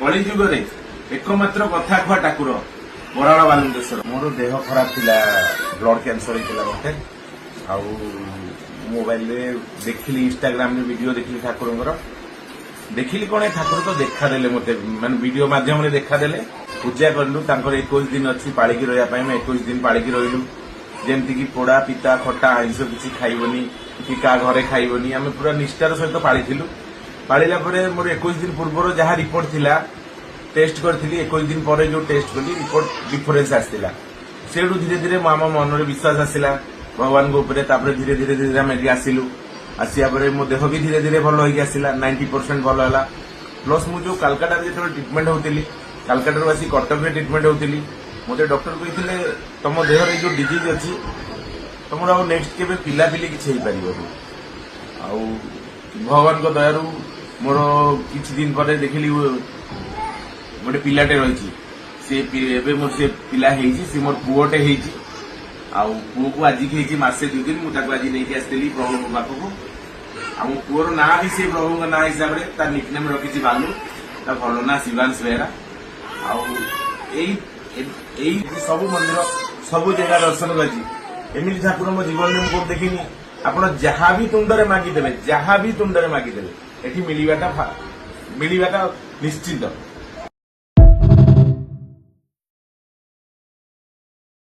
कलिजुगे एकमात्र कथा खुआ ठाकुर बराड़ बालुंकेश्वर। मोर देह खराब थिला, ब्लड कैंसर होता मत मोबाइल देखिली, इंस्टाग्राम रे वीडियो देखिली ठाकुर देखिली कौन ठाकुर तो देखादेले मत मान वीडियो मध्यम देखादेले। पूजा कलु 21 दिन अच्छी पाड़िकी रहा 21 दिन पाड़िकी रही जमती कि पोड़ा पिता खटा आइंस किसी खाइबनी कि क्या घरे खाइबनी आम पूरा निष्ठार सहित पाळिथिलु। पाळिला परे मोर 21 दिन पूर्व जहाँ रिपोर्ट थिला टेस्ट करथिली 21 दिन पर जो टेस्ट कली रिपोर्ट डिफरेंस आसला। सेठू धीरे धीरे आम मन में विश्वास आसला भगवान को धीरे धीरे धीरे आम आसिलु। आसिया परे मो देह भी धीरे धीरे भल होगी आसला 90% भल है। प्लस मुझे कालकाटा जो ट्रिटमेंट होती कालकाटा आसी कटक ट्रिटमेंट होती मत डॉक्टर कहते तुम देहर जो डिजीज अच्छी तुम आ नेक्स्ट के पिलापिली किसी हो पार आ भगवान को दयारू मोर किछि दिन पर देखिली गोटे पिलाटे रही सी मोर से पिला सी मोर पुओटे पुओ को आज की मसे 2 दिन मुझे आज नहीं आसती प्रभु पाखक आ मो पुओर ना भी से प्रभु ना हिसाब से तार निकनेम रखी बालू ता भल ना शिवांश बेहरा आई सब मंदिर सब जगह दर्शन करी ठाकुर मो जीवन में मुझे देखनी आप जहाँ भी तुंडरे मागिदेवे जहाँ भी तुंडरे मागिदेवे ये मिलवाटा निश्चित।